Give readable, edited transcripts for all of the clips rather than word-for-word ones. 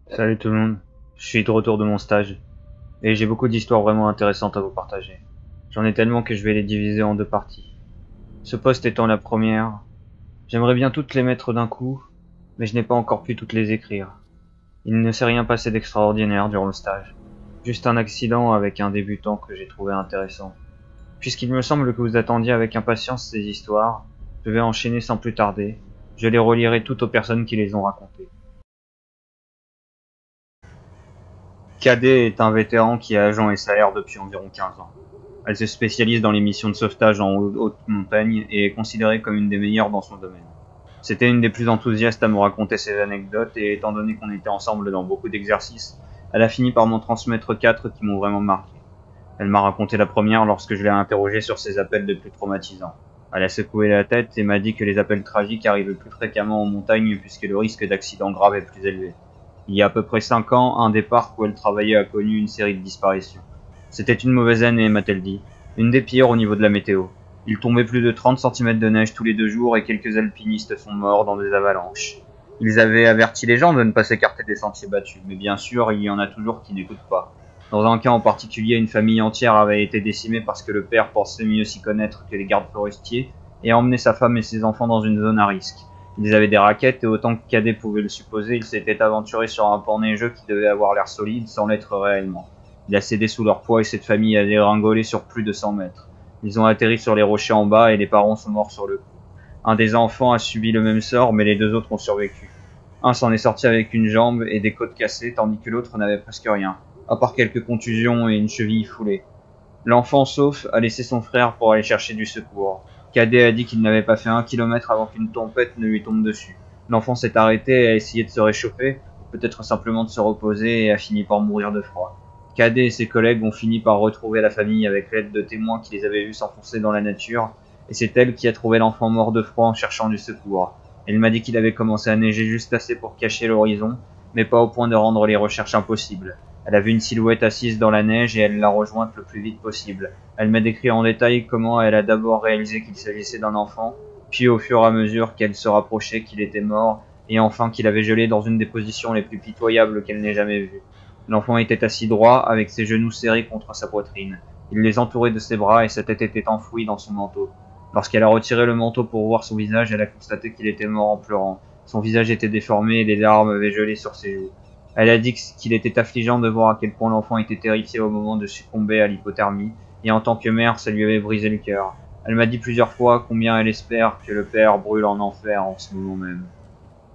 Salut tout le monde, je suis de retour de mon stage et j'ai beaucoup d'histoires vraiment intéressantes à vous partager. J'en ai tellement que je vais les diviser en deux parties. Ce poste étant la première, j'aimerais bien toutes les mettre d'un coup, mais je n'ai pas encore pu toutes les écrire. Il ne s'est rien passé d'extraordinaire durant le stage, juste un accident avec un débutant que j'ai trouvé intéressant. Puisqu'il me semble que vous attendiez avec impatience ces histoires, je vais enchaîner sans plus tarder. Je les relirai toutes aux personnes qui les ont racontées. Cadet est un vétéran qui est agent et salaire depuis environ 15 ans. Elle se spécialise dans les missions de sauvetage en haute montagne et est considérée comme une des meilleures dans son domaine. C'était une des plus enthousiastes à me raconter ses anecdotes et étant donné qu'on était ensemble dans beaucoup d'exercices, elle a fini par m'en transmettre 4 qui m'ont vraiment marqué. Elle m'a raconté la première lorsque je l'ai interrogée sur ses appels les plus traumatisants. Elle a secoué la tête et m'a dit que les appels tragiques arrivaient plus fréquemment en montagne puisque le risque d'accident grave est plus élevé. Il y a à peu près 5 ans, un des parcs où elle travaillait a connu une série de disparitions. C'était une mauvaise année, m'a-t-elle dit. Une des pires au niveau de la météo. Il tombait plus de 30 cm de neige tous les 2 jours et quelques alpinistes sont morts dans des avalanches. Ils avaient averti les gens de ne pas s'écarter des sentiers battus, mais bien sûr, il y en a toujours qui n'écoutent pas. Dans un cas en particulier, une famille entière avait été décimée parce que le père pensait mieux s'y connaître que les gardes forestiers et a emmené sa femme et ses enfants dans une zone à risque. Ils avaient des raquettes et autant que Cadet pouvait le supposer, il s'était aventuré sur un pan neigeux qui devait avoir l'air solide sans l'être réellement. Il a cédé sous leur poids et cette famille a dégringolé sur plus de 100 mètres. Ils ont atterri sur les rochers en bas et les parents sont morts sur le coup. Un des enfants a subi le même sort mais les deux autres ont survécu. Un s'en est sorti avec une jambe et des côtes cassées tandis que l'autre n'avait presque rien, à part quelques contusions et une cheville foulée. L'enfant sauf a laissé son frère pour aller chercher du secours. Cadet a dit qu'il n'avait pas fait 1 kilomètre avant qu'une tempête ne lui tombe dessus. L'enfant s'est arrêté et a essayé de se réchauffer, ou peut-être simplement de se reposer et a fini par mourir de froid. Cadet et ses collègues ont fini par retrouver la famille avec l'aide de témoins qui les avaient vus s'enfoncer dans la nature, et c'est elle qui a trouvé l'enfant mort de froid en cherchant du secours. Elle m'a dit qu'il avait commencé à neiger juste assez pour cacher l'horizon, mais pas au point de rendre les recherches impossibles. Elle a vu une silhouette assise dans la neige et elle l'a rejointe le plus vite possible. Elle m'a décrit en détail comment elle a d'abord réalisé qu'il s'agissait d'un enfant, puis au fur et à mesure qu'elle se rapprochait qu'il était mort, et enfin qu'il avait gelé dans une des positions les plus pitoyables qu'elle n'ait jamais vues. L'enfant était assis droit, avec ses genoux serrés contre sa poitrine. Il les entourait de ses bras et sa tête était enfouie dans son manteau. Lorsqu'elle a retiré le manteau pour voir son visage, elle a constaté qu'il était mort en pleurant. Son visage était déformé et des larmes avaient gelé sur ses joues. Elle a dit qu'il était affligeant de voir à quel point l'enfant était terrifié au moment de succomber à l'hypothermie, et en tant que mère, ça lui avait brisé le cœur. Elle m'a dit plusieurs fois combien elle espère que le père brûle en enfer en ce moment même.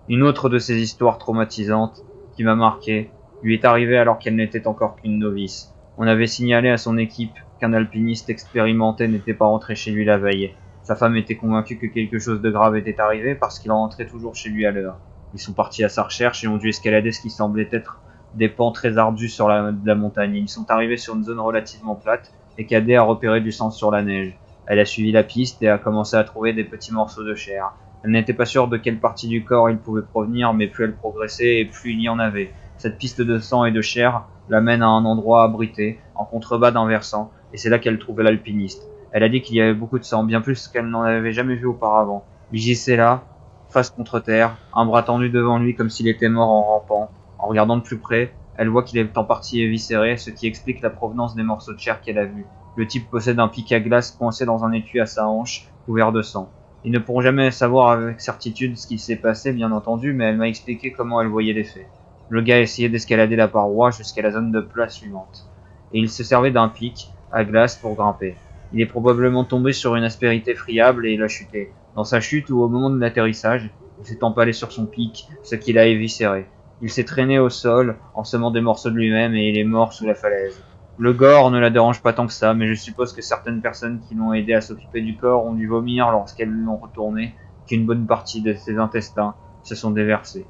Une autre de ces histoires traumatisantes, qui m'a marqué, lui est arrivée alors qu'elle n'était encore qu'une novice. On avait signalé à son équipe qu'un alpiniste expérimenté n'était pas rentré chez lui la veille. Sa femme était convaincue que quelque chose de grave était arrivé parce qu'il rentrait toujours chez lui à l'heure. Ils sont partis à sa recherche et ont dû escalader ce qui semblait être des pans très ardus sur la montagne. Ils sont arrivés sur une zone relativement plate et Cadet a repéré du sang sur la neige. Elle a suivi la piste et a commencé à trouver des petits morceaux de chair. Elle n'était pas sûre de quelle partie du corps il pouvait provenir, mais plus elle progressait et plus il y en avait. Cette piste de sang et de chair l'amène à un endroit abrité, en contrebas d'un versant, et c'est là qu'elle trouvait l'alpiniste. Elle a dit qu'il y avait beaucoup de sang, bien plus qu'elle n'en avait jamais vu auparavant. Il gisait là, face contre terre, un bras tendu devant lui comme s'il était mort en rampant. En regardant de plus près, elle voit qu'il est en partie éviscéré, ce qui explique la provenance des morceaux de chair qu'elle a vus. Le type possède un pic à glace coincé dans un étui à sa hanche, couvert de sang. Ils ne pourront jamais savoir avec certitude ce qui s'est passé, bien entendu, mais elle m'a expliqué comment elle voyait les faits. Le gars essayait d'escalader la paroi jusqu'à la zone de place suivante, et il se servait d'un pic à glace pour grimper. Il est probablement tombé sur une aspérité friable et il a chuté. Dans sa chute ou au moment de l'atterrissage, il s'est empalé sur son pic, ce qui l'a éviscéré. Il s'est traîné au sol en semant des morceaux de lui-même et il est mort sous la falaise. Le gore ne la dérange pas tant que ça, mais je suppose que certaines personnes qui l'ont aidé à s'occuper du corps ont dû vomir lorsqu'elles l'ont retourné, qu'une bonne partie de ses intestins se sont déversés.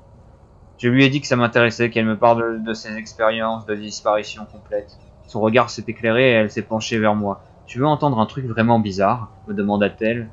Je lui ai dit que ça m'intéressait, qu'elle me parle de ses expériences de disparition complète. Son regard s'est éclairé et elle s'est penchée vers moi. Tu veux entendre un truc vraiment bizarre me demanda-t-elle.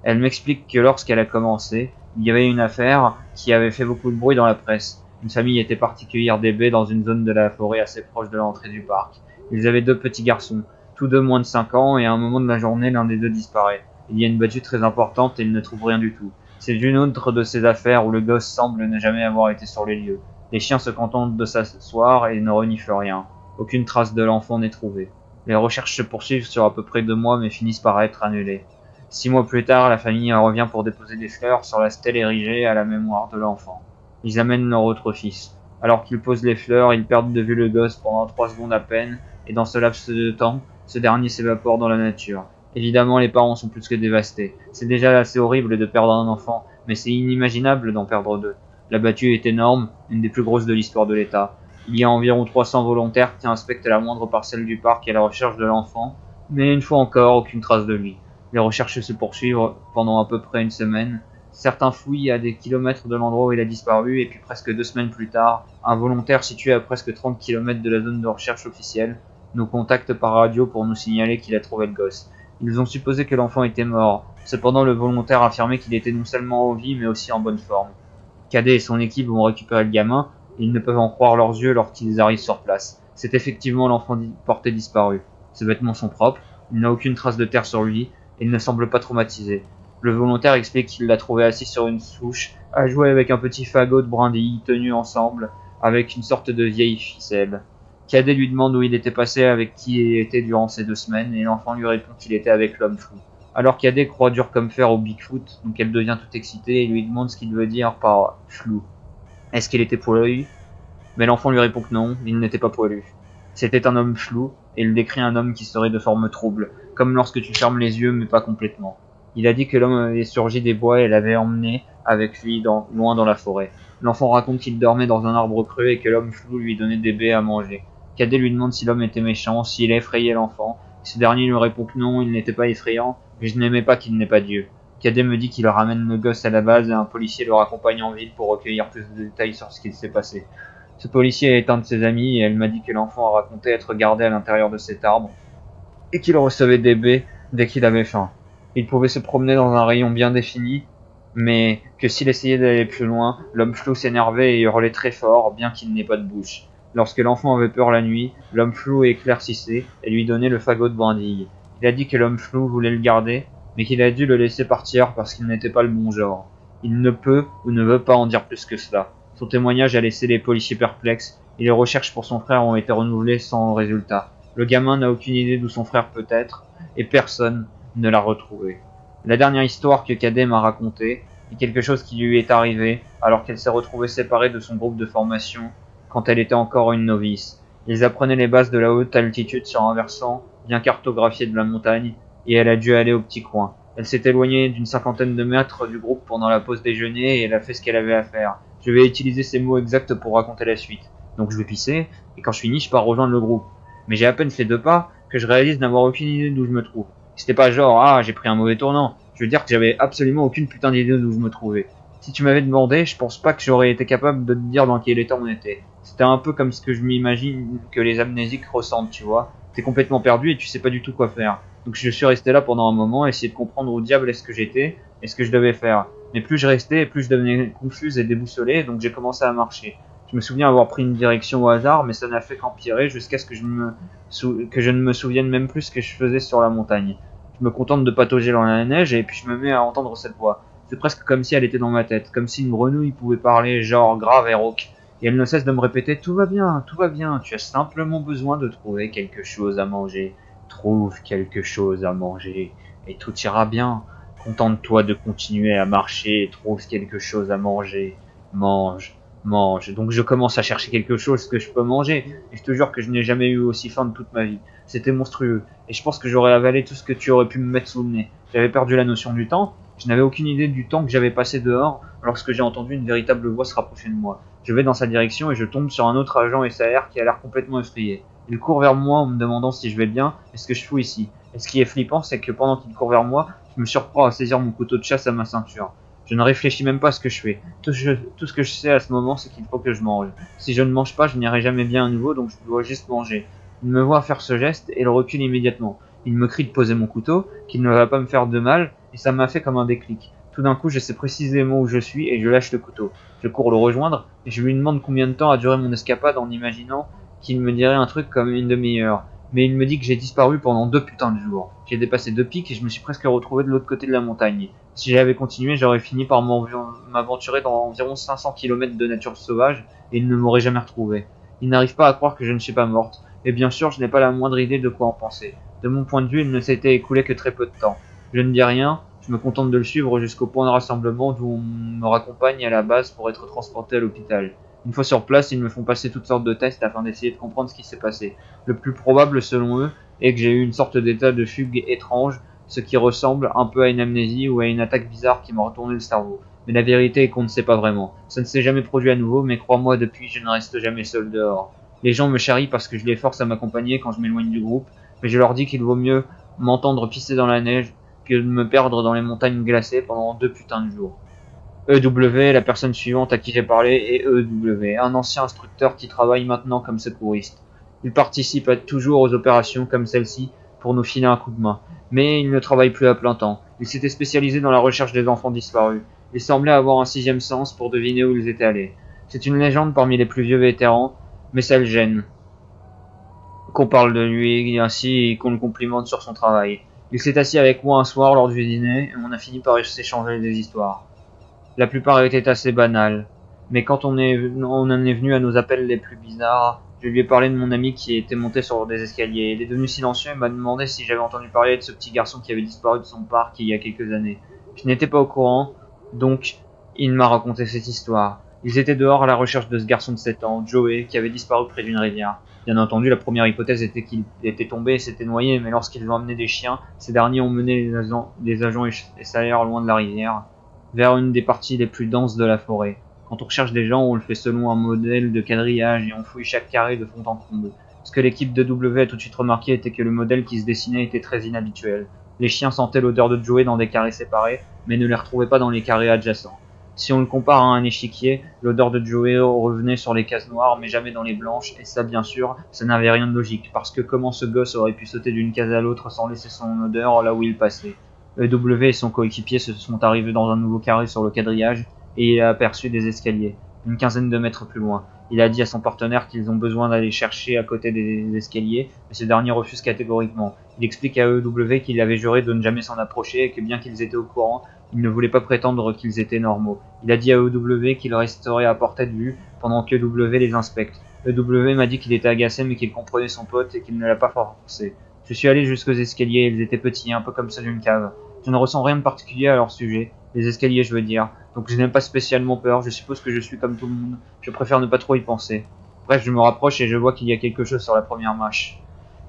Elle m'explique que lorsqu'elle a commencé, il y avait une affaire qui avait fait beaucoup de bruit dans la presse. Une famille était partie cueillir des baies dans une zone de la forêt assez proche de l'entrée du parc. Ils avaient 2 petits garçons, tous deux moins de 5 ans, et à un moment de la journée, l'un des deux disparaît. Il y a une battue très importante et ils ne trouvent rien du tout. C'est une autre de ces affaires où le gosse semble ne jamais avoir été sur les lieux. Les chiens se contentent de s'asseoir et ne reniflent rien. Aucune trace de l'enfant n'est trouvée. Les recherches se poursuivent sur à peu près 2 mois mais finissent par être annulées. 6 mois plus tard, la famille revient pour déposer des fleurs sur la stèle érigée à la mémoire de l'enfant. Ils amènent leur autre fils. Alors qu'ils posent les fleurs, ils perdent de vue le gosse pendant 3 secondes à peine, et dans ce laps de temps, ce dernier s'évapore dans la nature. Évidemment, les parents sont plus que dévastés. C'est déjà assez horrible de perdre un enfant, mais c'est inimaginable d'en perdre 2. La battue est énorme, une des plus grosses de l'histoire de l'État. Il y a environ 300 volontaires qui inspectent la moindre parcelle du parc à la recherche de l'enfant, mais une fois encore, aucune trace de lui. Les recherches se poursuivent pendant à peu près une semaine. Certains fouillent à des kilomètres de l'endroit où il a disparu, et puis presque 2 semaines plus tard, un volontaire situé à presque 30 km de la zone de recherche officielle nous contacte par radio pour nous signaler qu'il a trouvé le gosse. Ils ont supposé que l'enfant était mort. Cependant, le volontaire affirmait qu'il était non seulement en vie, mais aussi en bonne forme. Cadet et son équipe vont récupérer le gamin, et ils ne peuvent en croire leurs yeux lorsqu'ils arrivent sur place. C'est effectivement l'enfant porté disparu. Ses vêtements sont propres, il n'a aucune trace de terre sur lui, et il ne semble pas traumatisé. Le volontaire explique qu'il l'a trouvé assis sur une souche, à jouer avec un petit fagot de brindilles tenu ensemble, avec une sorte de vieille ficelle. Cadet lui demande où il était passé, avec qui il était durant ces 2 semaines, et l'enfant lui répond qu'il était avec l'homme flou. Alors Cadet croit dur comme fer au Bigfoot, donc elle devient toute excitée et lui demande ce qu'il veut dire par flou. Est-ce qu'il était poilu? Mais l'enfant lui répond que non, il n'était pas poilu. C'était un homme flou, et il décrit un homme qui serait de forme trouble, comme lorsque tu fermes les yeux mais pas complètement. Il a dit que l'homme avait surgi des bois et l'avait emmené avec lui loin dans la forêt. L'enfant raconte qu'il dormait dans un arbre creux et que l'homme flou lui donnait des baies à manger. Cadet lui demande si l'homme était méchant, s'il effrayait l'enfant. Ce dernier lui répond que non, il n'était pas effrayant, mais je n'aimais pas qu'il n'ait pas Dieu. Cadet me dit qu'il ramène le gosse à la base et un policier le raccompagne en ville pour recueillir plus de détails sur ce qu'il s'est passé. Ce policier est un de ses amis et elle m'a dit que l'enfant a raconté être gardé à l'intérieur de cet arbre et qu'il recevait des baies dès qu'il avait faim. Il pouvait se promener dans un rayon bien défini, mais que s'il essayait d'aller plus loin, l'homme flou s'énervait et hurlait très fort, bien qu'il n'ait pas de bouche. Lorsque l'enfant avait peur la nuit, l'homme flou éclaircissait et lui donnait le fagot de brindille. Il a dit que l'homme flou voulait le garder, mais qu'il a dû le laisser partir parce qu'il n'était pas le bon genre. Il ne peut ou ne veut pas en dire plus que cela. Son témoignage a laissé les policiers perplexes et les recherches pour son frère ont été renouvelées sans résultat. Le gamin n'a aucune idée d'où son frère peut être et personne ne l'a retrouvé. La dernière histoire que Cadet m'a racontée est quelque chose qui lui est arrivé alors qu'elle s'est retrouvée séparée de son groupe de formation quand elle était encore une novice. Ils apprenaient les bases de la haute altitude sur un versant bien cartographié de la montagne et elle a dû aller au petit coin. Elle s'est éloignée d'une 50aine de mètres du groupe pendant la pause déjeuner et elle a fait ce qu'elle avait à faire. Je vais utiliser ces mots exacts pour raconter la suite. Donc je vais pisser et quand je finis je pars rejoindre le groupe. Mais j'ai à peine fait 2 pas que je réalise n'avoir aucune idée d'où je me trouve. C'était pas genre, ah, j'ai pris un mauvais tournant. Je veux dire que j'avais absolument aucune putain d'idée d'où je me trouvais. Si tu m'avais demandé, je pense pas que j'aurais été capable de te dire dans quel état on était. C'était un peu comme ce que je m'imagine que les amnésiques ressentent, tu vois. T'es complètement perdu et tu sais pas du tout quoi faire. Donc je suis resté là pendant un moment, essayer de comprendre où diable est-ce que j'étais et ce que je devais faire. Mais plus je restais, plus je devenais confuse et déboussolé, donc j'ai commencé à marcher. Je me souviens avoir pris une direction au hasard, mais ça n'a fait qu'empirer jusqu'à ce que je ne me souvienne même plus ce que je faisais sur la montagne. Je me contente de patauger dans la neige et puis je me mets à entendre cette voix. C'est presque comme si elle était dans ma tête, comme si une grenouille pouvait parler genre grave et rauque. Et elle ne cesse de me répéter tout va bien, tu as simplement besoin de trouver quelque chose à manger. Trouve quelque chose à manger et tout ira bien. Contente-toi de continuer à marcher et trouve quelque chose à manger. Mange. Mange. Donc je commence à chercher quelque chose que je peux manger. Et je te jure que je n'ai jamais eu aussi faim de toute ma vie. C'était monstrueux. Et je pense que j'aurais avalé tout ce que tu aurais pu me mettre sous le nez. J'avais perdu la notion du temps. Je n'avais aucune idée du temps que j'avais passé dehors lorsque j'ai entendu une véritable voix se rapprocher de moi. Je vais dans sa direction et je tombe sur un autre agent SAR qui a l'air complètement effrayé. Il court vers moi en me demandant si je vais bien et ce que je fous ici. Et ce qui est flippant, c'est que pendant qu'il court vers moi, je me surprends à saisir mon couteau de chasse à ma ceinture. Je ne réfléchis même pas à ce que je fais. Tout ce que je sais à ce moment, c'est qu'il faut que je mange. Si je ne mange pas, je n'irai jamais bien à nouveau, donc je dois juste manger. Il me voit faire ce geste et le recule immédiatement. Il me crie de poser mon couteau, qu'il ne va pas me faire de mal, et ça m'a fait comme un déclic. Tout d'un coup, je sais précisément où je suis et je lâche le couteau. Je cours le rejoindre et je lui demande combien de temps a duré mon escapade en imaginant qu'il me dirait un truc comme une demi-heure. Mais il me dit que j'ai disparu pendant 2 putains de jours. J'ai dépassé 2 pics et je me suis presque retrouvé de l'autre côté de la montagne. Si j'avais continué, j'aurais fini par m'aventurer dans environ 500 km de nature sauvage et il ne m'aurait jamais retrouvé. Il n'arrive pas à croire que je ne suis pas morte, et bien sûr, je n'ai pas la moindre idée de quoi en penser. De mon point de vue, il ne s'était écoulé que très peu de temps. Je ne dis rien, je me contente de le suivre jusqu'au point de rassemblement d'où on me raccompagne à la base pour être transporté à l'hôpital. Une fois sur place, ils me font passer toutes sortes de tests afin d'essayer de comprendre ce qui s'est passé. Le plus probable, selon eux, est que j'ai eu une sorte d'état de fugue étrange, ce qui ressemble un peu à une amnésie ou à une attaque bizarre qui m'a retourné le cerveau. Mais la vérité est qu'on ne sait pas vraiment. Ça ne s'est jamais produit à nouveau, mais crois-moi, depuis, je ne reste jamais seul dehors. Les gens me charrient parce que je les force à m'accompagner quand je m'éloigne du groupe, mais je leur dis qu'il vaut mieux m'entendre pisser dans la neige que de me perdre dans les montagnes glacées pendant 2 putains de jours. EW, la personne suivante à qui j'ai parlé, est EW, un ancien instructeur qui travaille maintenant comme secouriste. Il participe toujours aux opérations comme celle-ci pour nous filer un coup de main, mais il ne travaille plus à plein temps. Il s'était spécialisé dans la recherche des enfants disparus. Il semblait avoir un sixième sens pour deviner où ils étaient allés. C'est une légende parmi les plus vieux vétérans, mais ça le gêne qu'on parle de lui ainsi et qu'on le complimente sur son travail. Il s'est assis avec moi un soir lors du dîner et on a fini par s'échanger des histoires. La plupart étaient assez banales, mais quand on en est venu à nos appels les plus bizarres, je lui ai parlé de mon ami qui était monté sur des escaliers. Il est devenu silencieux et m'a demandé si j'avais entendu parler de ce petit garçon qui avait disparu de son parc il y a quelques années. Je n'étais pas au courant, donc il m'a raconté cette histoire. Ils étaient dehors à la recherche de ce garçon de 7 ans, Joey, qui avait disparu près d'une rivière. Bien entendu, la première hypothèse était qu'il était tombé et s'était noyé, mais lorsqu'ils ont amené des chiens, ces derniers ont mené les agents SAR loin de la rivière, vers une des parties les plus denses de la forêt. Quand on recherche des gens, on le fait selon un modèle de quadrillage et on fouille chaque carré de fond en comble. Ce que l'équipe de W a tout de suite remarqué était que le modèle qui se dessinait était très inhabituel. Les chiens sentaient l'odeur de Joey dans des carrés séparés, mais ne les retrouvaient pas dans les carrés adjacents. Si on le compare à un échiquier, l'odeur de Joey revenait sur les cases noires, mais jamais dans les blanches, et ça bien sûr, ça n'avait rien de logique, parce que comment ce gosse aurait pu sauter d'une case à l'autre sans laisser son odeur là où il passait? EW et son coéquipier se sont arrivés dans un nouveau carré sur le quadrillage, et il a aperçu des escaliers, une quinzaine de mètres plus loin. Il a dit à son partenaire qu'ils ont besoin d'aller chercher à côté des escaliers, mais ce dernier refuse catégoriquement. Il explique à EW qu'il avait juré de ne jamais s'en approcher et que bien qu'ils étaient au courant, il ne voulait pas prétendre qu'ils étaient normaux. Il a dit à EW qu'il resterait à portée de vue pendant que EW les inspecte. EW m'a dit qu'il était agacé mais qu'il comprenait son pote et qu'il ne l'a pas forcé. Je suis allé jusqu'aux escaliers, ils étaient petits, un peu comme ceux d'une cave. Je ne ressens rien de particulier à leur sujet, les escaliers je veux dire, donc je n'ai pas spécialement peur, je suppose que je suis comme tout le monde, je préfère ne pas trop y penser. Bref, je me rapproche et je vois qu'il y a quelque chose sur la première marche.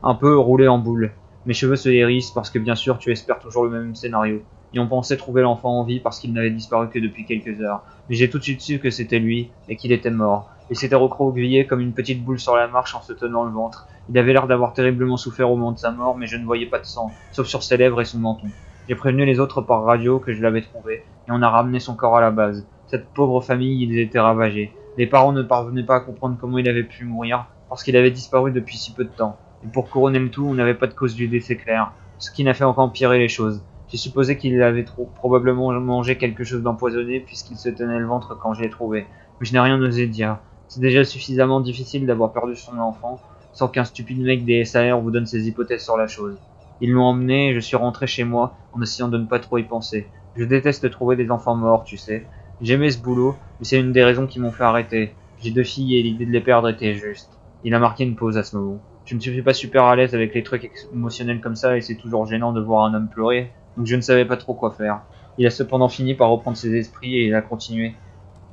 Un peu roulé en boule. Mes cheveux se hérissent parce que bien sûr tu espères toujours le même scénario. Et on pensait trouver l'enfant en vie parce qu'il n'avait disparu que depuis quelques heures. Mais j'ai tout de suite su que c'était lui et qu'il était mort. Il s'était recroquevillé comme une petite boule sur la marche en se tenant le ventre. Il avait l'air d'avoir terriblement souffert au moment de sa mort, mais je ne voyais pas de sang, sauf sur ses lèvres et son menton. J'ai prévenu les autres par radio que je l'avais trouvé, et on a ramené son corps à la base. Cette pauvre famille, ils étaient ravagés. Les parents ne parvenaient pas à comprendre comment il avait pu mourir, parce qu'il avait disparu depuis si peu de temps. Et pour couronner le tout, on n'avait pas de cause du décès claire, ce qui n'a fait encore empirer les choses. J'ai supposé qu'il avait probablement mangé quelque chose d'empoisonné puisqu'il se tenait le ventre quand je l'ai trouvé. Mais je n'ai rien osé dire. C'est déjà suffisamment difficile d'avoir perdu son enfant sans qu'un stupide mec des SAR vous donne ses hypothèses sur la chose. Ils l'ont emmené et je suis rentré chez moi en essayant de ne pas trop y penser. Je déteste trouver des enfants morts, tu sais. J'aimais ce boulot, mais c'est une des raisons qui m'ont fait arrêter. J'ai 2 filles et l'idée de les perdre était juste. Il a marqué une pause à ce moment. Je ne suis pas super à l'aise avec les trucs émotionnels comme ça et c'est toujours gênant de voir un homme pleurer, donc je ne savais pas trop quoi faire. Il a cependant fini par reprendre ses esprits et il a continué.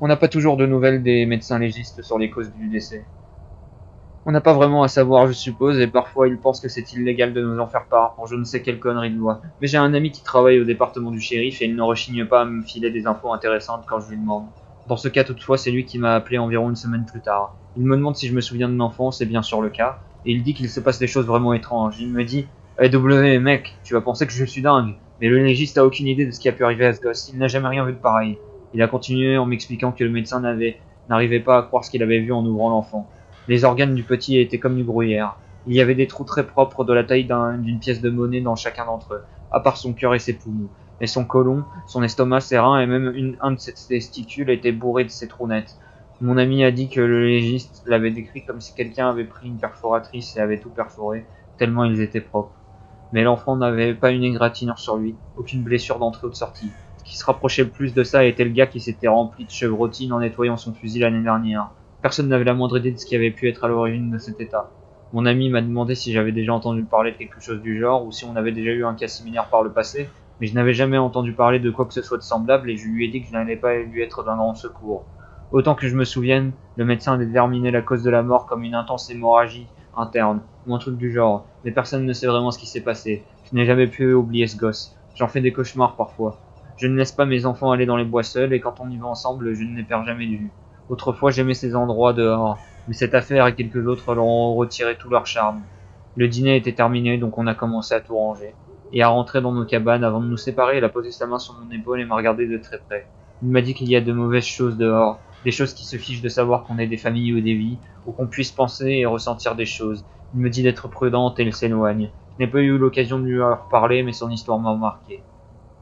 On n'a pas toujours de nouvelles des médecins légistes sur les causes du décès. On n'a pas vraiment à savoir, je suppose, et parfois ils pensent que c'est illégal de nous en faire part pour je ne sais quelle connerie de loi. Mais j'ai un ami qui travaille au département du shérif et il ne rechigne pas à me filer des infos intéressantes quand je lui demande. Dans ce cas, toutefois, c'est lui qui m'a appelé environ une semaine plus tard. Il me demande si je me souviens de mon enfance, c'est bien sûr le cas, et il dit qu'il se passe des choses vraiment étranges. Il me dit hey, W, mec, tu vas penser que je suis dingue, mais le légiste a aucune idée de ce qui a pu arriver à ce gosse, il n'a jamais rien vu de pareil. Il a continué en m'expliquant que le médecin n'arrivait pas à croire ce qu'il avait vu en ouvrant l'enfant. Les organes du petit étaient comme du gruyère. Il y avait des trous très propres de la taille d'une pièce de monnaie dans chacun d'entre eux, à part son cœur et ses poumons. Mais son côlon, son estomac, ses reins et même un de ses testicules étaient bourrés de ces trous nets. Mon ami a dit que le légiste l'avait décrit comme si quelqu'un avait pris une perforatrice et avait tout perforé, tellement ils étaient propres. Mais l'enfant n'avait pas une égratignure sur lui, aucune blessure d'entrée ou de sortie, ce qui se rapprochait le plus de ça était le gars qui s'était rempli de chevrotines en nettoyant son fusil l'année dernière. Personne n'avait la moindre idée de ce qui avait pu être à l'origine de cet état. Mon ami m'a demandé si j'avais déjà entendu parler de quelque chose du genre ou si on avait déjà eu un cas similaire par le passé, mais je n'avais jamais entendu parler de quoi que ce soit de semblable et je lui ai dit que je n'allais pas lui être d'un grand secours. Autant que je me souvienne, le médecin a déterminé la cause de la mort comme une intense hémorragie interne, ou un truc du genre, mais personne ne sait vraiment ce qui s'est passé. Je n'ai jamais pu oublier ce gosse. J'en fais des cauchemars parfois. Je ne laisse pas mes enfants aller dans les bois seuls et quand on y va ensemble, je ne les perds jamais de vue. Autrefois, j'aimais ces endroits dehors, mais cette affaire et quelques autres leur ont retiré tout leur charme. Le dîner était terminé, donc on a commencé à tout ranger et à rentrer dans nos cabanes. Avant de nous séparer, il a posé sa main sur mon épaule et m'a regardé de très près. Il m'a dit qu'il y a de mauvaises choses dehors, des choses qui se fichent de savoir qu'on ait des familles ou des vies, ou qu'on puisse penser et ressentir des choses. Il me dit d'être prudente et il s'éloigne. Je n'ai pas eu l'occasion de lui en parler, mais son histoire m'a marqué.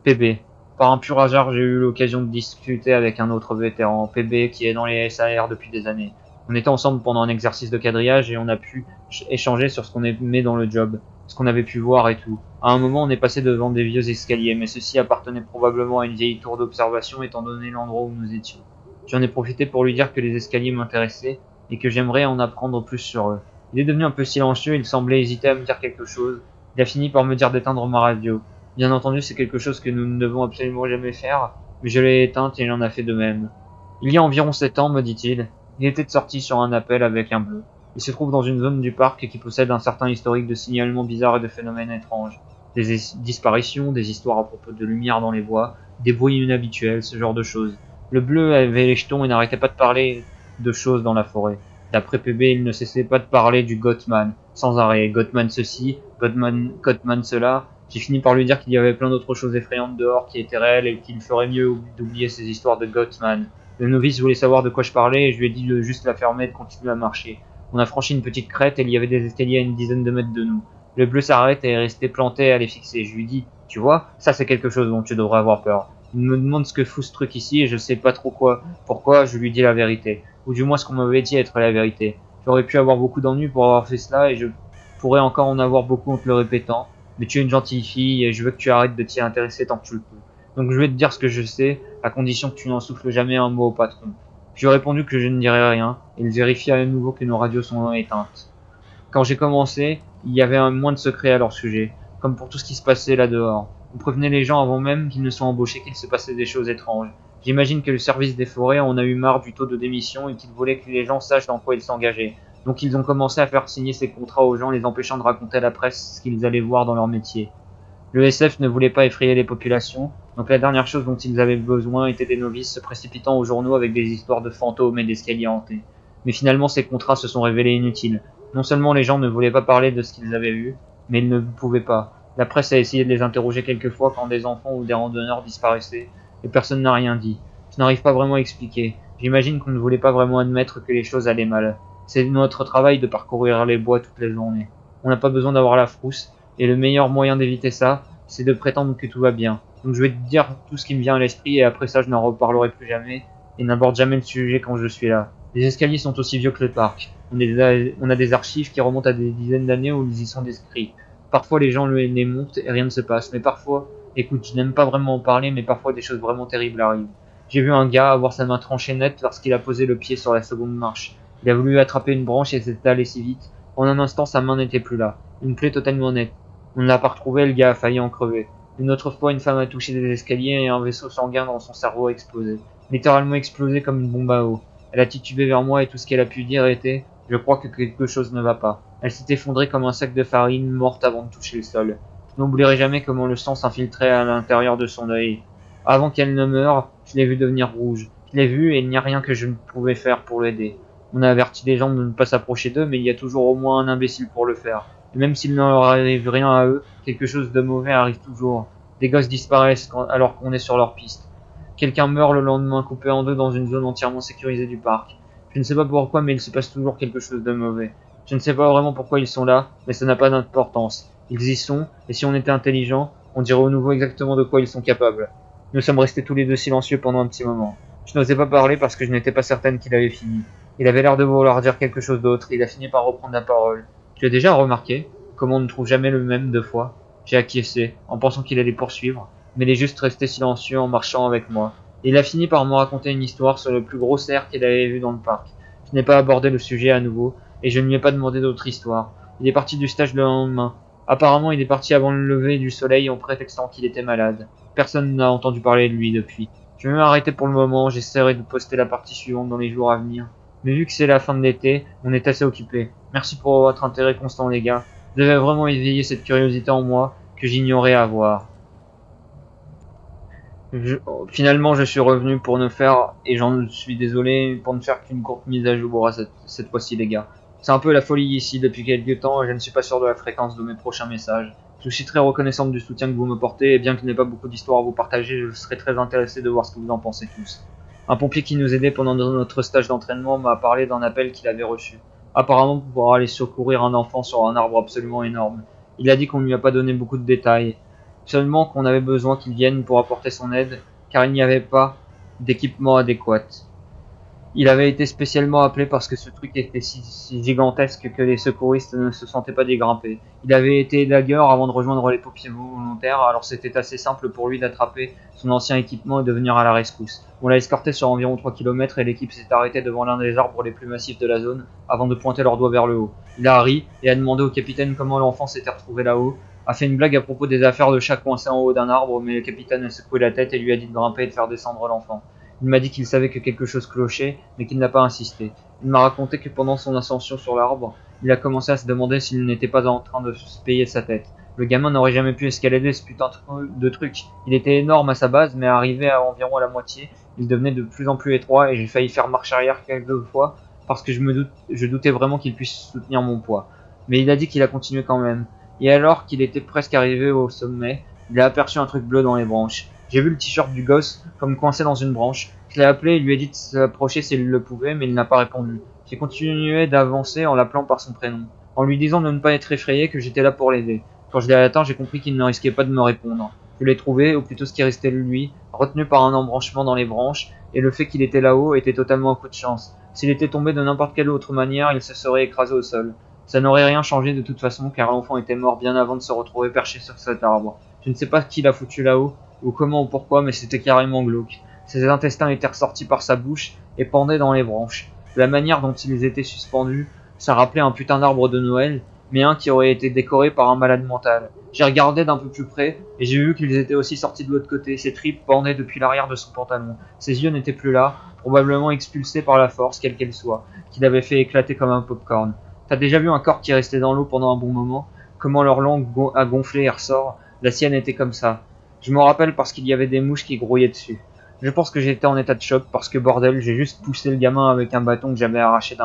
PB. Par un pur hasard, j'ai eu l'occasion de discuter avec un autre vétéran, PB, qui est dans les SAR depuis des années. On était ensemble pendant un exercice de quadrillage et on a pu échanger sur ce qu'on aimait dans le job, ce qu'on avait pu voir et tout. À un moment, on est passé devant des vieux escaliers, mais ceux-ci appartenaient probablement à une vieille tour d'observation étant donné l'endroit où nous étions. J'en ai profité pour lui dire que les escaliers m'intéressaient et que j'aimerais en apprendre plus sur eux. Il est devenu un peu silencieux, il semblait hésiter à me dire quelque chose. Il a fini par me dire d'éteindre ma radio. Bien entendu, c'est quelque chose que nous ne devons absolument jamais faire, mais je l'ai éteinte et il en a fait de même. Il y a environ 7 ans, me dit-il, il était sorti sur un appel avec un bleu. Il se trouve dans une zone du parc qui possède un certain historique de signalements bizarres et de phénomènes étranges. Des disparitions, des histoires à propos de lumière dans les bois, des bruits inhabituels, ce genre de choses. Le bleu avait les jetons et n'arrêtait pas de parler de choses dans la forêt. D'après PB, il ne cessait pas de parler du Gottman, sans arrêt. Gottman ceci, Gottman cela. J'ai fini par lui dire qu'il y avait plein d'autres choses effrayantes dehors qui étaient réelles et qu'il ferait mieux d'oublier ces histoires de Gottman. Le novice voulait savoir de quoi je parlais et je lui ai dit de juste la fermer et de continuer à marcher. On a franchi une petite crête et il y avait des escaliers à une dizaine de mètres de nous. Le bleu s'arrête et est resté planté à les fixer. Je lui dis, tu vois, ça c'est quelque chose dont tu devrais avoir peur. Il me demande ce que fout ce truc ici et je sais pas trop pourquoi je lui dis la vérité. Ou du moins ce qu'on m'avait dit être la vérité. J'aurais pu avoir beaucoup d'ennuis pour avoir fait cela et je pourrais encore en avoir beaucoup en te le répétant. Mais tu es une gentille fille et je veux que tu arrêtes de t'y intéresser tant que tu le peux. Donc je vais te dire ce que je sais, à condition que tu n'en souffles jamais un mot au patron. Je lui ai répondu que je ne dirais rien, et il vérifia à nouveau que nos radios sont éteintes. Quand j'ai commencé, il y avait moins de secrets à leur sujet, comme pour tout ce qui se passait là dehors. On prévenait les gens avant même qu'ils ne soient embauchés qu'il se passait des choses étranges. J'imagine que le service des forêts en a eu marre du taux de démission et qu'il voulait que les gens sachent dans quoi ils s'engageaient. Donc ils ont commencé à faire signer ces contrats aux gens, les empêchant de raconter à la presse ce qu'ils allaient voir dans leur métier. Le SF ne voulait pas effrayer les populations, donc la dernière chose dont ils avaient besoin était des novices se précipitant aux journaux avec des histoires de fantômes et d'escaliers hantés. Mais finalement ces contrats se sont révélés inutiles. Non seulement les gens ne voulaient pas parler de ce qu'ils avaient vu, mais ils ne pouvaient pas. La presse a essayé de les interroger quelquefois quand des enfants ou des randonneurs disparaissaient, et personne n'a rien dit. Je n'arrive pas vraiment à expliquer. J'imagine qu'on ne voulait pas vraiment admettre que les choses allaient mal. C'est notre travail de parcourir les bois toutes les journées. On n'a pas besoin d'avoir la frousse, et le meilleur moyen d'éviter ça, c'est de prétendre que tout va bien. Donc je vais te dire tout ce qui me vient à l'esprit, et après ça je n'en reparlerai plus jamais, et n'aborde jamais le sujet quand je suis là. Les escaliers sont aussi vieux que le parc. On a des archives qui remontent à des dizaines d'années où ils y sont décrits. Parfois les gens les montent et rien ne se passe, mais parfois, écoute, je n'aime pas vraiment en parler, mais parfois des choses vraiment terribles arrivent. J'ai vu un gars avoir sa main tranchée nette lorsqu'il a posé le pied sur la seconde marche. Il a voulu attraper une branche et s'est allé si vite. En un instant, sa main n'était plus là. Une plaie totalement nette. On ne l'a pas retrouvé, le gars a failli en crever. Une autre fois, une femme a touché des escaliers et un vaisseau sanguin dans son cerveau a explosé. Littéralement explosé comme une bombe à eau. Elle a titubé vers moi et tout ce qu'elle a pu dire était « Je crois que quelque chose ne va pas ». Elle s'est effondrée comme un sac de farine, morte avant de toucher le sol. Je n'oublierai jamais comment le sang s'infiltrait à l'intérieur de son œil. Avant qu'elle ne meure, je l'ai vu devenir rouge. Je l'ai vu et il n'y a rien que je ne pouvais faire pour l'aider. On a averti les gens de ne pas s'approcher d'eux, mais il y a toujours au moins un imbécile pour le faire. Et même s'il ne leur arrive rien à eux, quelque chose de mauvais arrive toujours. Des gosses disparaissent alors qu'on est sur leur piste. Quelqu'un meurt le lendemain coupé en deux dans une zone entièrement sécurisée du parc. Je ne sais pas pourquoi, mais il se passe toujours quelque chose de mauvais. Je ne sais pas vraiment pourquoi ils sont là, mais ça n'a pas d'importance. Ils y sont, et si on était intelligent, on dirait au nouveau exactement de quoi ils sont capables. Nous sommes restés tous les deux silencieux pendant un petit moment. Je n'osais pas parler parce que je n'étais pas certaine qu'il avait fini. Il avait l'air de vouloir dire quelque chose d'autre, il a fini par reprendre la parole. Tu as déjà remarqué comment on ne trouve jamais le même deux fois? J'ai acquiescé, en pensant qu'il allait poursuivre. mais il est juste resté silencieux en marchant avec moi. Et il a fini par me raconter une histoire sur le plus gros cerf qu'il avait vu dans le parc. Je n'ai pas abordé le sujet à nouveau, et je ne lui ai pas demandé d'autres histoires. Il est parti du stage le lendemain. Apparemment, il est parti avant le lever du soleil en prétextant qu'il était malade. Personne n'a entendu parler de lui depuis. Je vais m'arrêter pour le moment, j'essaierai de poster la partie suivante dans les jours à venir. Mais vu que c'est la fin de l'été, on est assez occupé. Merci pour votre intérêt constant les gars. Vous avez vraiment éveillé cette curiosité en moi que j'ignorais avoir. Finalement, je suis revenu pour ne faire, et j'en suis désolé, pour ne faire qu'une courte mise à jour à cette fois-ci les gars. C'est un peu la folie ici depuis quelques temps et je ne suis pas sûr de la fréquence de mes prochains messages. Je suis très reconnaissant du soutien que vous me portez et bien que je n'ai pas beaucoup d'histoires à vous partager, je serais très intéressé de voir ce que vous en pensez tous. Un pompier qui nous aidait pendant notre stage d'entraînement m'a parlé d'un appel qu'il avait reçu. Apparemment pour aller secourir un enfant sur un arbre absolument énorme. Il a dit qu'on ne lui a pas donné beaucoup de détails. Seulement qu'on avait besoin qu'il vienne pour apporter son aide, car il n'y avait pas d'équipement adéquat. Il avait été spécialement appelé parce que ce truc était si gigantesque que les secouristes ne se sentaient pas dégrimper. Il avait été d'ailleurs avant de rejoindre les pompiers volontaires, alors c'était assez simple pour lui d'attraper son ancien équipement et de venir à la rescousse. On l'a escorté sur environ 3 km et l'équipe s'est arrêtée devant l'un des arbres les plus massifs de la zone avant de pointer leurs doigts vers le haut. Il a ri et a demandé au capitaine comment l'enfant s'était retrouvé là-haut, a fait une blague à propos des affaires de chat coincé en haut d'un arbre, mais le capitaine a secoué la tête et lui a dit de grimper et de faire descendre l'enfant. Il m'a dit qu'il savait que quelque chose clochait, mais qu'il n'a pas insisté. Il m'a raconté que pendant son ascension sur l'arbre, il a commencé à se demander s'il n'était pas en train de se payer sa tête. Le gamin n'aurait jamais pu escalader ce putain de truc. Il était énorme à sa base, mais arrivé à environ à la moitié, il devenait de plus en plus étroit et j'ai failli faire marche arrière quelques fois parce que je doutais vraiment qu'il puisse soutenir mon poids. Mais il a dit qu'il a continué quand même. Et alors qu'il était presque arrivé au sommet, il a aperçu un truc bleu dans les branches. J'ai vu le t-shirt du gosse comme coincé dans une branche. Je l'ai appelé et lui ai dit de s'approcher s'il le pouvait, mais il n'a pas répondu. J'ai continué d'avancer en l'appelant par son prénom, en lui disant de ne pas être effrayé, que j'étais là pour l'aider. Quand je l'ai atteint, j'ai compris qu'il ne risquait pas de me répondre. Je l'ai trouvé, ou plutôt ce qui restait de lui, retenu par un embranchement dans les branches, et le fait qu'il était là-haut était totalement un coup de chance. S'il était tombé de n'importe quelle autre manière, il se serait écrasé au sol. Ça n'aurait rien changé de toute façon, car l'enfant était mort bien avant de se retrouver perché sur cet arbre. Je ne sais pas qui l'a foutu là-haut, ou comment ou pourquoi, mais c'était carrément glauque. Ses intestins étaient ressortis par sa bouche et pendaient dans les branches. La manière dont ils étaient suspendus, ça rappelait un putain d'arbre de Noël, mais un qui aurait été décoré par un malade mental. J'ai regardé d'un peu plus près, et j'ai vu qu'ils étaient aussi sortis de l'autre côté. Ses tripes pendaient depuis l'arrière de son pantalon. Ses yeux n'étaient plus là, probablement expulsés par la force, quelle qu'elle soit, qui l'avait fait éclater comme un popcorn. T'as déjà vu un corps qui restait dans l'eau pendant un bon moment? Comment leur langue a gonflé et ressort? La sienne était comme ça. Je me rappelle parce qu'il y avait des mouches qui grouillaient dessus. Je pense que j'étais en état de choc parce que bordel, j'ai juste poussé le gamin avec un bâton que j'avais arraché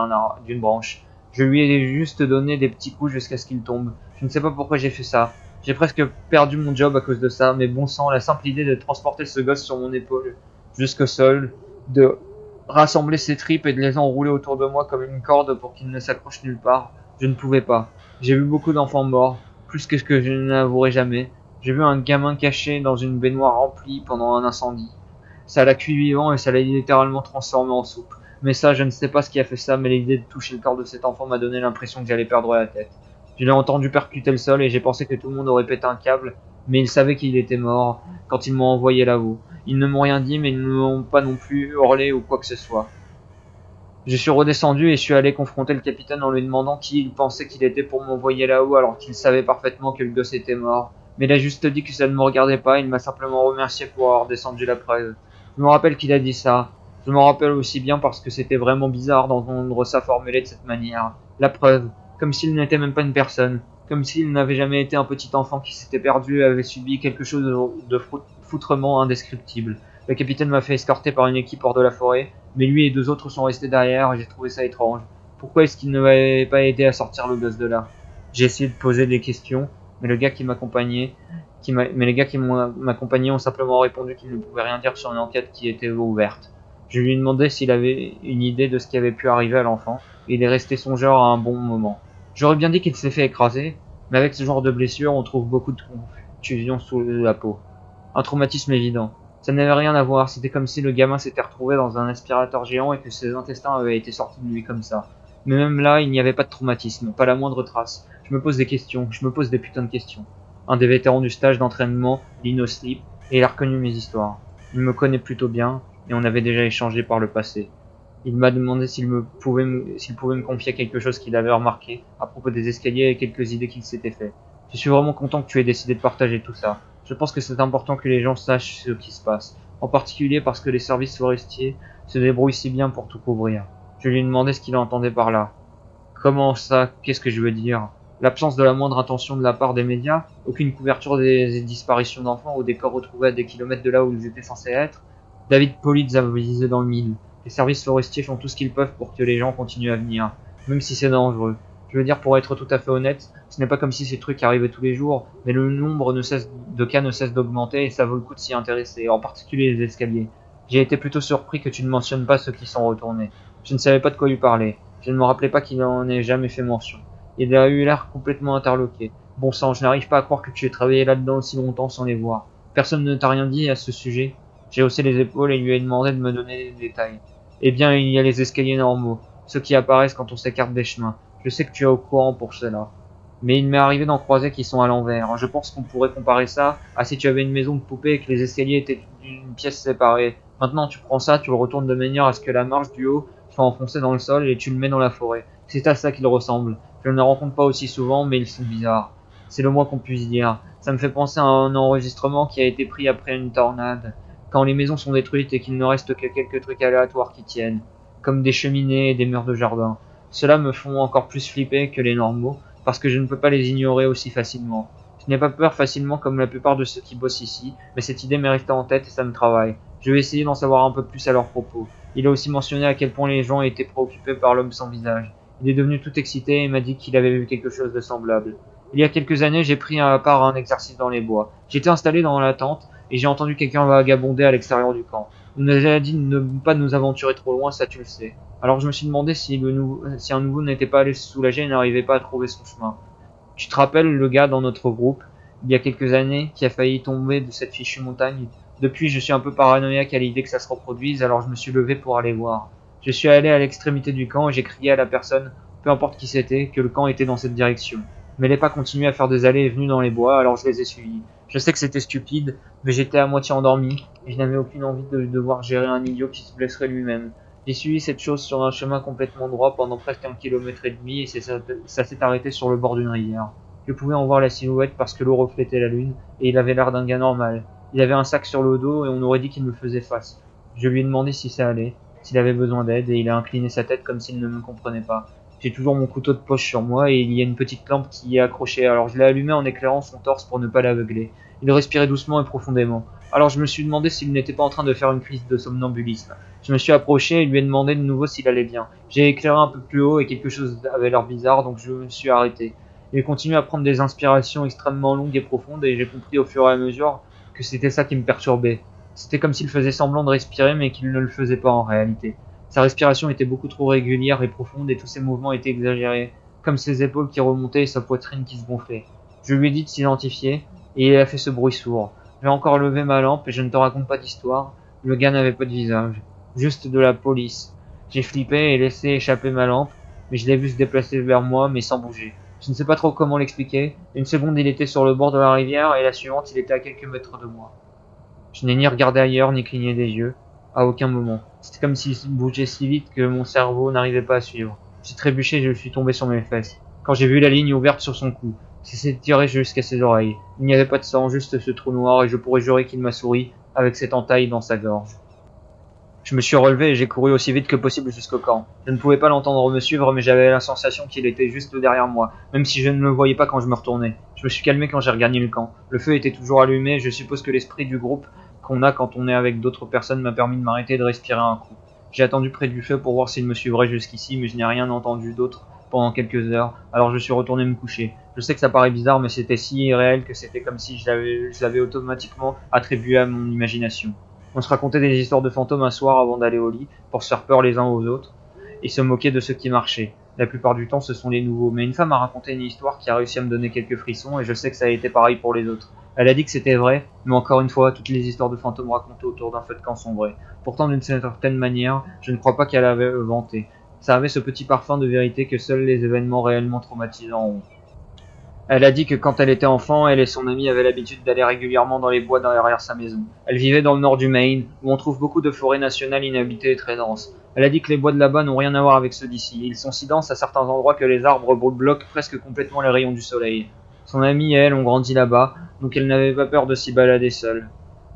d'une branche. Je lui ai juste donné des petits coups jusqu'à ce qu'il tombe. Je ne sais pas pourquoi j'ai fait ça. J'ai presque perdu mon job à cause de ça, mais bon sang, la simple idée de transporter ce gosse sur mon épaule jusqu'au sol, de rassembler ses tripes et de les enrouler autour de moi comme une corde pour qu'il ne s'accroche nulle part, je ne pouvais pas. J'ai vu beaucoup d'enfants morts, plus que ce que je n'avouerai jamais. J'ai vu un gamin caché dans une baignoire remplie pendant un incendie. Ça l'a cuit vivant et ça l'a littéralement transformé en soupe. Mais ça, je ne sais pas ce qui a fait ça, mais l'idée de toucher le corps de cet enfant m'a donné l'impression que j'allais perdre la tête. Je l'ai entendu percuter le sol et j'ai pensé que tout le monde aurait pété un câble, mais ils savaient qu'il était mort quand ils m'ont envoyé là-haut. Ils ne m'ont rien dit, mais ils ne m'ont pas non plus hurlé ou quoi que ce soit. Je suis redescendu et je suis allé confronter le capitaine en lui demandant qui il pensait qu'il était pour m'envoyer là-haut alors qu'il savait parfaitement que le gosse était mort. Mais il a juste dit que ça ne me regardait pas, il m'a simplement remercié pour avoir descendu la preuve. Je me rappelle qu'il a dit ça. Je m'en rappelle aussi bien parce que c'était vraiment bizarre d'entendre ça formulé de cette manière. La preuve, comme s'il n'était même pas une personne, comme s'il n'avait jamais été un petit enfant qui s'était perdu et avait subi quelque chose de foutrement indescriptible. Le capitaine m'a fait escorter par une équipe hors de la forêt, mais lui et deux autres sont restés derrière et j'ai trouvé ça étrange. Pourquoi est-ce qu'il ne m'avait pas aidé à sortir le gosse de là? J'ai essayé de poser des questions, mais les gars qui m'accompagnaient ont simplement répondu qu'ils ne pouvaient rien dire sur une enquête qui était ouverte. Je lui ai demandé s'il avait une idée de ce qui avait pu arriver à l'enfant, et il est resté songeur à un bon moment. J'aurais bien dit qu'il s'est fait écraser, mais avec ce genre de blessure, on trouve beaucoup de contusions sous la peau. Un traumatisme évident. Ça n'avait rien à voir, c'était comme si le gamin s'était retrouvé dans un aspirateur géant et que ses intestins avaient été sortis de lui comme ça. Mais même là, il n'y avait pas de traumatisme, pas la moindre trace. Je me pose des questions, je me pose des putains de questions. Un des vétérans du stage d'entraînement, Lino Sleep, et il a reconnu mes histoires. Il me connaît plutôt bien, et on avait déjà échangé par le passé. Il m'a demandé s'il pouvait me confier quelque chose qu'il avait remarqué à propos des escaliers et quelques idées qu'il s'était fait. Je suis vraiment content que tu aies décidé de partager tout ça. Je pense que c'est important que les gens sachent ce qui se passe, en particulier parce que les services forestiers se débrouillent si bien pour tout couvrir. Je lui ai demandé ce qu'il entendait par là. Comment ça? Qu'est-ce que je veux dire? L'absence de la moindre attention de la part des médias, aucune couverture des disparitions d'enfants ou des corps retrouvés à des kilomètres de là où ils étaient censés être. David Politz a visé dans le mille. Les services forestiers font tout ce qu'ils peuvent pour que les gens continuent à venir, même si c'est dangereux. Je veux dire, pour être tout à fait honnête, ce n'est pas comme si ces trucs arrivaient tous les jours, mais le nombre de cas ne cesse d'augmenter et ça vaut le coup de s'y intéresser, en particulier les escaliers. J'ai été plutôt surpris que tu ne mentionnes pas ceux qui sont retournés. Je ne savais pas de quoi lui parler. Je ne me rappelais pas qu'il en ait jamais fait mention. Il a eu l'air complètement interloqué. Bon sang, je n'arrive pas à croire que tu aies travaillé là-dedans aussi longtemps sans les voir. Personne ne t'a rien dit à ce sujet? J'ai haussé les épaules et lui ai demandé de me donner des détails. Eh bien, il y a les escaliers normaux, ceux qui apparaissent quand on s'écarte des chemins. Je sais que tu es au courant pour cela. Mais il m'est arrivé d'en croiser qui sont à l'envers. Je pense qu'on pourrait comparer ça à si tu avais une maison de poupée et que les escaliers étaient d'une pièce séparée. Maintenant, tu prends ça, tu le retournes de manière à ce que la marche du haut soit enfoncée dans le sol et tu le mets dans la forêt. C'est à ça qu'ils ressemblent. Je ne les rencontre pas aussi souvent, mais ils sont bizarres. C'est le moins qu'on puisse dire. Ça me fait penser à un enregistrement qui a été pris après une tornade. Quand les maisons sont détruites et qu'il ne reste que quelques trucs aléatoires qui tiennent, comme des cheminées et des murs de jardin. Cela me font encore plus flipper que les normaux, parce que je ne peux pas les ignorer aussi facilement. Je n'ai pas peur facilement comme la plupart de ceux qui bossent ici, mais cette idée m'est restée en tête et ça me travaille. Je vais essayer d'en savoir un peu plus à leur propos. Il a aussi mentionné à quel point les gens étaient préoccupés par l'homme sans visage. Il est devenu tout excité et m'a dit qu'il avait vu quelque chose de semblable. Il y a quelques années, j'ai pris à part un exercice dans les bois. J'étais installé dans la tente et j'ai entendu quelqu'un vagabonder à l'extérieur du camp. On nous a dit de ne pas nous aventurer trop loin, ça tu le sais. Alors je me suis demandé si un nouveau n'était pas allé se soulager et n'arrivait pas à trouver son chemin. Tu te rappelles le gars dans notre groupe, il y a quelques années, qui a failli tomber de cette fichue montagne? Depuis, je suis un peu paranoïaque à l'idée que ça se reproduise, alors je me suis levé pour aller voir. Je suis allé à l'extrémité du camp et j'ai crié à la personne, peu importe qui c'était, que le camp était dans cette direction. Mais les pas continuaient à faire des allées et venues dans les bois, alors je les ai suivis. Je sais que c'était stupide, mais j'étais à moitié endormi, et je n'avais aucune envie de devoir gérer un idiot qui se blesserait lui-même. J'ai suivi cette chose sur un chemin complètement droit pendant presque 1,5 km et ça s'est arrêté sur le bord d'une rivière. Je pouvais en voir la silhouette parce que l'eau reflétait la lune, et il avait l'air d'un gars normal. Il avait un sac sur le dos et on aurait dit qu'il me faisait face. Je lui ai demandé si ça allait, s'il avait besoin d'aide, et il a incliné sa tête comme s'il ne me comprenait pas. J'ai toujours mon couteau de poche sur moi et il y a une petite lampe qui y est accrochée, alors je l'ai allumé en éclairant son torse pour ne pas l'aveugler. Il respirait doucement et profondément. Alors je me suis demandé s'il n'était pas en train de faire une crise de somnambulisme. Je me suis approché et lui ai demandé de nouveau s'il allait bien. J'ai éclairé un peu plus haut et quelque chose avait l'air bizarre, donc je me suis arrêté. Il continuait à prendre des inspirations extrêmement longues et profondes et j'ai compris au fur et à mesure que c'était ça qui me perturbait. C'était comme s'il faisait semblant de respirer mais qu'il ne le faisait pas en réalité. Sa respiration était beaucoup trop régulière et profonde et tous ses mouvements étaient exagérés, comme ses épaules qui remontaient et sa poitrine qui se gonflait. Je lui ai dit de s'identifier et il a fait ce bruit sourd. J'ai encore levé ma lampe et je ne te raconte pas d'histoire. Le gars n'avait pas de visage, juste de la police. J'ai flippé et laissé échapper ma lampe, mais je l'ai vu se déplacer vers moi mais sans bouger. Je ne sais pas trop comment l'expliquer. Une seconde il était sur le bord de la rivière et la suivante il était à quelques mètres de moi. Je n'ai ni regardé ailleurs ni cligné des yeux, à aucun moment. C'était comme s'il bougeait si vite que mon cerveau n'arrivait pas à suivre. J'ai trébuché et je suis tombé sur mes fesses. Quand j'ai vu la ligne ouverte sur son cou, ça s'est tiré jusqu'à ses oreilles. Il n'y avait pas de sang, juste ce trou noir et je pourrais jurer qu'il m'a souri avec cette entaille dans sa gorge. Je me suis relevé et j'ai couru aussi vite que possible jusqu'au camp. Je ne pouvais pas l'entendre me suivre, mais j'avais la sensation qu'il était juste derrière moi, même si je ne le voyais pas quand je me retournais. Je me suis calmé quand j'ai regagné le camp. Le feu était toujours allumé, je suppose que l'esprit du groupe qu'on a quand on est avec d'autres personnes m'a permis de m'arrêter et de respirer un coup. J'ai attendu près du feu pour voir s'il me suivrait jusqu'ici, mais je n'ai rien entendu d'autre pendant quelques heures, alors je suis retourné me coucher. Je sais que ça paraît bizarre, mais c'était si irréel que c'était comme si je l'avais automatiquement attribué à mon imagination. On se racontait des histoires de fantômes un soir avant d'aller au lit, pour se faire peur les uns aux autres, et se moquer de ceux qui marchaient. La plupart du temps, ce sont les nouveaux, mais une femme a raconté une histoire qui a réussi à me donner quelques frissons, et je sais que ça a été pareil pour les autres. Elle a dit que c'était vrai, mais encore une fois, toutes les histoires de fantômes racontées autour d'un feu de camp sont vraies. Pourtant, d'une certaine manière, je ne crois pas qu'elle avait vanté. Ça avait ce petit parfum de vérité que seuls les événements réellement traumatisants ont. Elle a dit que quand elle était enfant, elle et son amie avaient l'habitude d'aller régulièrement dans les bois derrière sa maison. Elle vivait dans le nord du Maine, où on trouve beaucoup de forêts nationales inhabitées et très denses. Elle a dit que les bois de là-bas n'ont rien à voir avec ceux d'ici. Ils sont si denses à certains endroits que les arbres bloquent presque complètement les rayons du soleil. Son amie et elle ont grandi là-bas, donc elle n'avait pas peur de s'y balader seule.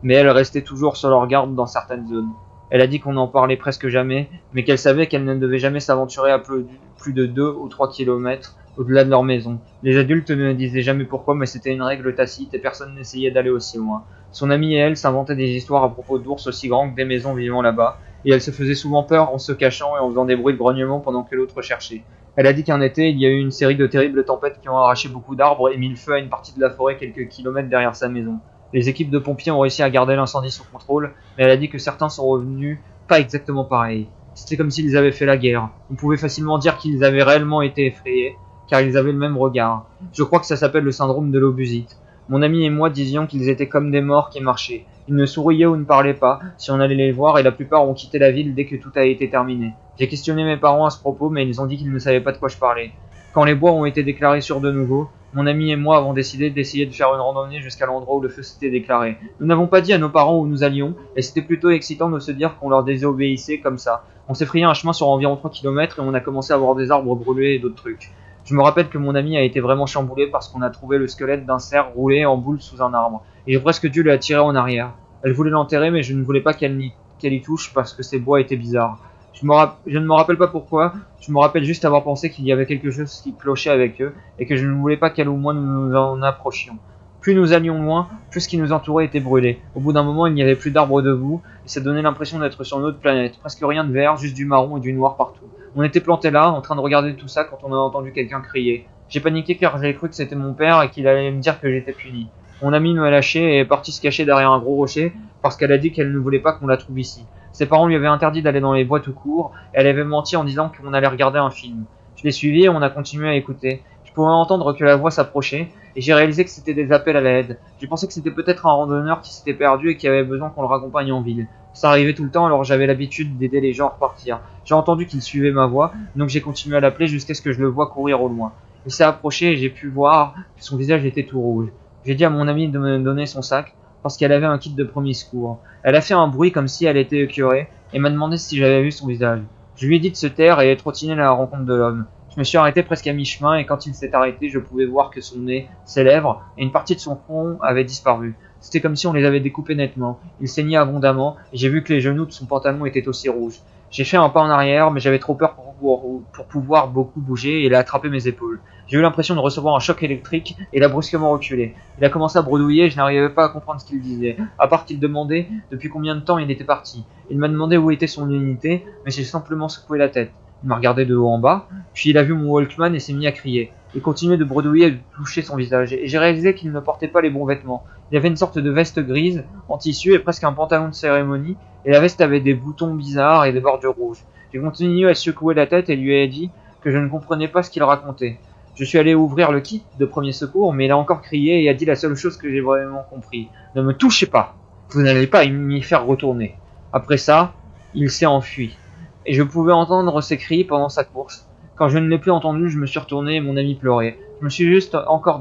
Mais elle restait toujours sur leur garde dans certaines zones. Elle a dit qu'on n'en parlait presque jamais, mais qu'elle savait qu'elle ne devait jamais s'aventurer à plus de 2 ou 3 kilomètres au-delà de leur maison. Les adultes ne disaient jamais pourquoi, mais c'était une règle tacite et personne n'essayait d'aller aussi loin. Son amie et elle s'inventaient des histoires à propos d'ours aussi grands que des maisons vivant là-bas, et elle se faisait souvent peur en se cachant et en faisant des bruits de grognement pendant que l'autre cherchait. Elle a dit qu'un été, il y a eu une série de terribles tempêtes qui ont arraché beaucoup d'arbres et mis le feu à une partie de la forêt quelques kilomètres derrière sa maison. Les équipes de pompiers ont réussi à garder l'incendie sous contrôle, mais elle a dit que certains sont revenus pas exactement pareils. C'était comme s'ils avaient fait la guerre. On pouvait facilement dire qu'ils avaient réellement été effrayés, car ils avaient le même regard. Je crois que ça s'appelle le syndrome de l'obusite. Mon ami et moi disions qu'ils étaient comme des morts qui marchaient. Ils ne souriaient ou ne parlaient pas si on allait les voir et la plupart ont quitté la ville dès que tout a été terminé. J'ai questionné mes parents à ce propos, mais ils ont dit qu'ils ne savaient pas de quoi je parlais. Quand les bois ont été déclarés sûrs de nouveau, mon ami et moi avons décidé d'essayer de faire une randonnée jusqu'à l'endroit où le feu s'était déclaré. Nous n'avons pas dit à nos parents où nous allions, et c'était plutôt excitant de se dire qu'on leur désobéissait comme ça. On s'est frayé un chemin sur environ 3 km et on a commencé à voir des arbres brûlés et d'autres trucs. Je me rappelle que mon ami a été vraiment chamboulé parce qu'on a trouvé le squelette d'un cerf roulé en boule sous un arbre. Et j'ai presque dû la tirer en arrière. Elle voulait l'enterrer mais je ne voulais pas qu'elle y touche parce que ces bois étaient bizarres. Je ne me rappelle pas pourquoi, je me rappelle juste avoir pensé qu'il y avait quelque chose qui clochait avec eux et que je ne voulais pas qu'elle ou moi nous en approchions. Plus nous allions loin, plus ce qui nous entourait était brûlé. Au bout d'un moment, il n'y avait plus d'arbres debout et ça donnait l'impression d'être sur une autre planète. Presque rien de vert, juste du marron et du noir partout. On était plantés là, en train de regarder tout ça quand on a entendu quelqu'un crier. J'ai paniqué car j'avais cru que c'était mon père et qu'il allait me dire que j'étais puni. Mon amie m'a lâché et est partie se cacher derrière un gros rocher parce qu'elle a dit qu'elle ne voulait pas qu'on la trouve ici. Ses parents lui avaient interdit d'aller dans les bois tout court et elle avait menti en disant qu'on allait regarder un film. Je l'ai suivi et on a continué à écouter. Je pouvais entendre que la voix s'approchait et j'ai réalisé que c'était des appels à l'aide. J'ai pensé que c'était peut-être un randonneur qui s'était perdu et qui avait besoin qu'on le raccompagne en ville. Ça arrivait tout le temps alors j'avais l'habitude d'aider les gens à repartir. J'ai entendu qu'il suivait ma voix, donc j'ai continué à l'appeler jusqu'à ce que je le voie courir au loin. Il s'est approché et j'ai pu voir que son visage était tout rouge. J'ai dit à mon amie de me donner son sac parce qu'elle avait un kit de premier secours. Elle a fait un bruit comme si elle était écœurée et m'a demandé si j'avais vu son visage. Je lui ai dit de se taire et trottiné à la rencontre de l'homme. Je me suis arrêté presque à mi-chemin et quand il s'est arrêté, je pouvais voir que son nez, ses lèvres et une partie de son front avaient disparu. C'était comme si on les avait découpés nettement. Il saignait abondamment et j'ai vu que les genoux de son pantalon étaient aussi rouges. J'ai fait un pas en arrière, mais j'avais trop peur pour pouvoir beaucoup bouger et il a attrapé mes épaules. J'ai eu l'impression de recevoir un choc électrique et il a brusquement reculé. Il a commencé à bredouiller et je n'arrivais pas à comprendre ce qu'il disait, à part qu'il demandait depuis combien de temps il était parti. Il m'a demandé où était son unité, mais j'ai simplement secoué la tête. Il m'a regardé de haut en bas, puis il a vu mon Walkman et s'est mis à crier. Il continuait de bredouiller et de toucher son visage, et j'ai réalisé qu'il ne portait pas les bons vêtements. Il avait une sorte de veste grise, en tissu et presque un pantalon de cérémonie, et la veste avait des boutons bizarres et des bordures rouges. J'ai continué à secouer la tête et lui ai dit que je ne comprenais pas ce qu'il racontait. Je suis allé ouvrir le kit de premier secours, mais il a encore crié et a dit la seule chose que j'ai vraiment compris. Ne me touchez pas! Vous n'allez pas m'y faire retourner. Après ça, il s'est enfui. Et je pouvais entendre ses cris pendant sa course. Quand je ne l'ai plus entendu, je me suis retourné et mon ami pleurait. Je me suis juste encore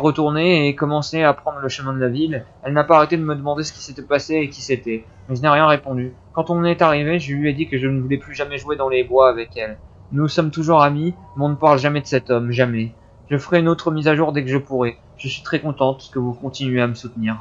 retourné et commencé à prendre le chemin de la ville. Elle n'a pas arrêté de me demander ce qui s'était passé et qui c'était. Mais je n'ai rien répondu. Quand on est arrivé, je lui ai dit que je ne voulais plus jamais jouer dans les bois avec elle. Nous sommes toujours amis, mais on ne parle jamais de cet homme, jamais. Je ferai une autre mise à jour dès que je pourrai. Je suis très contente que vous continuez à me soutenir.